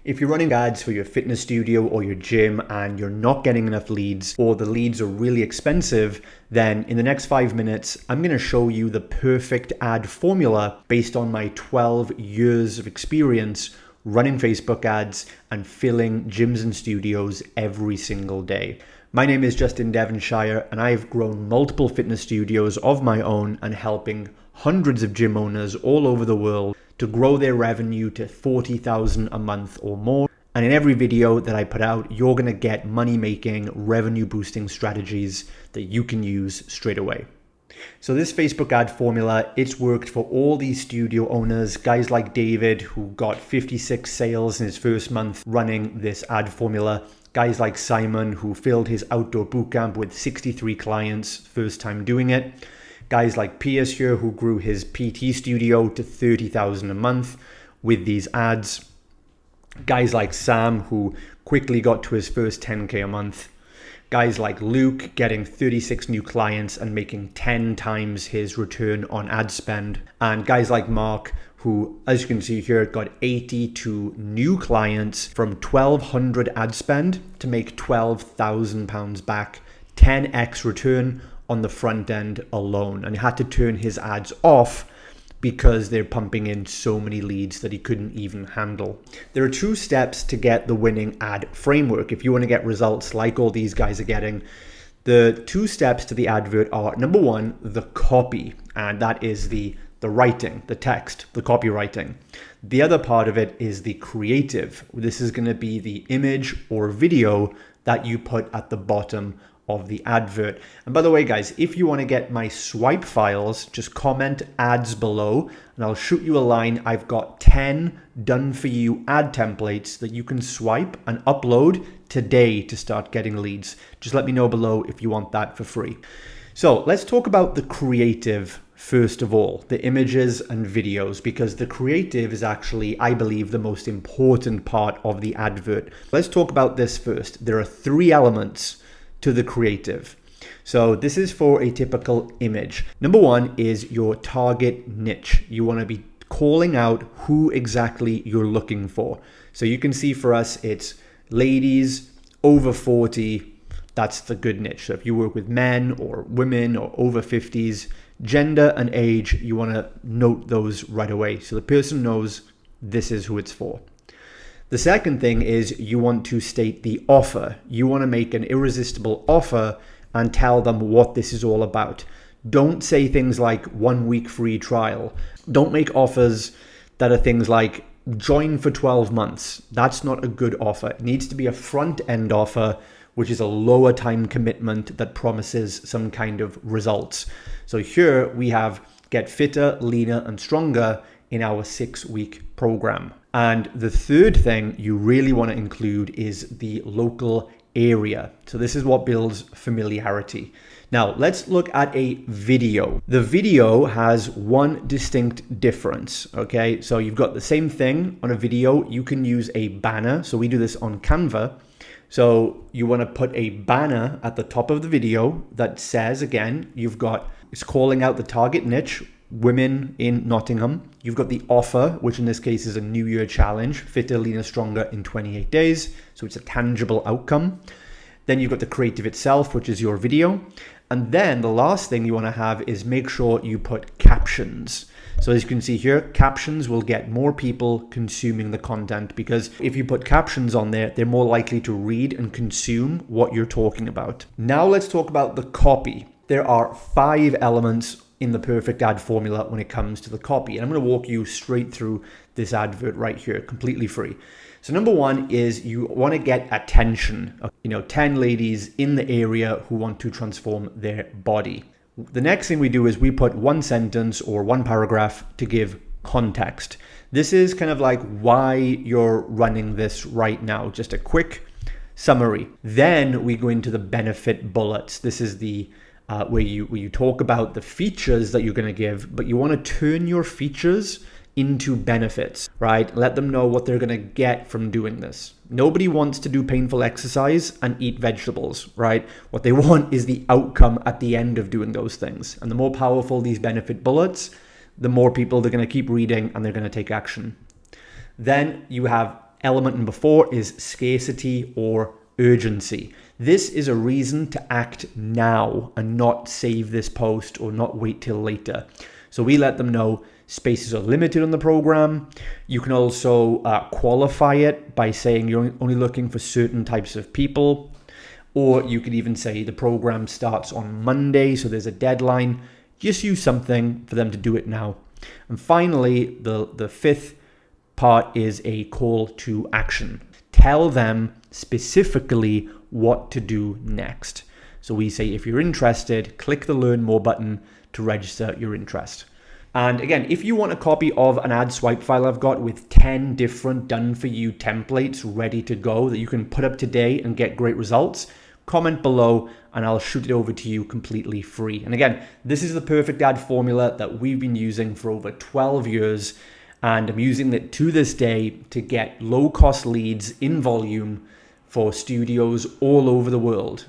If you're running ads for your fitness studio or your gym and you're not getting enough leads, or the leads are really expensive, then in the next 5 minutes, I'm going to show you the perfect ad formula based on my 12 years of experience running Facebook ads and filling gyms and studios every single day. My name is Justin Devonshire, and I've grown multiple fitness studios of my own and helping hundreds of gym owners all over the world to grow their revenue to $40,000 a month or more. And in every video that I put out, you're going to get money-making, revenue-boosting strategies that you can use straight away. So this Facebook ad formula, it's worked for all these studio owners, guys like David, who got 56 sales in his first month running this ad formula, guys like Simon, who filled his outdoor bootcamp with 63 clients first time doing it, guys like Piers here, who grew his PT studio to 30,000 a month with these ads, guys like Sam, who quickly got to his first 10K a month, guys like Luke getting 36 new clients and making 10 times his return on ad spend, and guys like Mark, who, as you can see here, got 82 new clients from 1,200 ad spend to make £12,000 back, 10x return on the front end alone. And he had to turn his ads off because they're pumping in so many leads that he couldn't even handle. There are 2 steps to get the winning ad framework. If you want to get results like all these guys are getting, the 2 steps to the advert are, number 1, the copy, and that is the writing, the text, the copywriting. The other part of it is the creative. This is going to be the image or video that you put at the bottom of the advert. And by the way, guys, if you want to get my swipe files, just comment ads below and I'll shoot you a line. I've got 10 done for you ad templates that you can swipe and upload today to start getting leads. Just let me know below if you want that for free. So let's talk about the creative first of all, the images and videos, because the creative is actually, I believe, the most important part of the advert. Let's talk about this first. There are 3 elements to the creative. So this is for a typical image. Number 1 is your target niche. You want to be calling out who exactly you're looking for. So you can see for us, it's ladies over 40. That's the good niche. So if you work with men or women or over 50s, gender and age, you want to note those right away. So the person knows this is who it's for. The second thing is you want to state the offer. You want to make an irresistible offer and tell them what this is all about. Don't say things like 1 week free trial. Don't make offers that are things like join for 12 months. That's not a good offer. It needs to be a front end offer, which is a lower time commitment that promises some kind of results. So here we have get fitter, leaner, and stronger in our 6-week program. And the third thing you really want to include is the local area. So this is what builds familiarity. Now let's look at a video. The video has one distinct difference, okay? So you've got the same thing on a video. You can use a banner. So we do this on Canva. So you want to put a banner at the top of the video that says, again, it's calling out the target niche, women in Nottingham. You've got the offer, which in this case is a New Year challenge, fitter, leaner, stronger in 28 days. So it's a tangible outcome. Then you've got the creative itself, which is your video. And then the last thing you want to have is make sure you put captions. So as you can see here, captions will get more people consuming the content, because if you put captions on there, they're more likely to read and consume what you're talking about. Now let's talk about the copy. There are 5 elements in the perfect ad formula when it comes to the copy. And I'm going to walk you straight through this advert right here, completely free. So number 1 is you want to get attention. 10 ladies in the area who want to transform their body. The next thing we do is we put 1 sentence or 1 paragraph to give context. This is kind of like why you're running this right now. Just a quick summary. Then we go into the benefit bullets. This is the where you talk about the features that you're going to give, but you want to turn your features into benefits, right? Let them know what they're going to get from doing this. Nobody wants to do painful exercise and eat vegetables, right? What they want is the outcome at the end of doing those things. And the more powerful these benefit bullets, the more people they're going to keep reading and they're going to take action. Then you have element number 4 is scarcity or urgency. This is a reason to act now and not save this post or not wait till later. So we let them know spaces are limited on the program. You can also qualify it by saying you're only looking for certain types of people. Or you could even say the program starts on Monday, so there's a deadline. Just use something for them to do it now. And finally, the fifth part is a call to action. Tell them specifically what to do next. So we say, if you're interested, click the Learn More button to register your interest. And again, if you want a copy of an ad swipe file I've got with 10 different done-for-you templates ready to go that you can put up today and get great results, comment below and I'll shoot it over to you completely free. And again, this is the perfect ad formula that we've been using for over 12 years, and I'm using it to this day to get low-cost leads in volume for studios all over the world.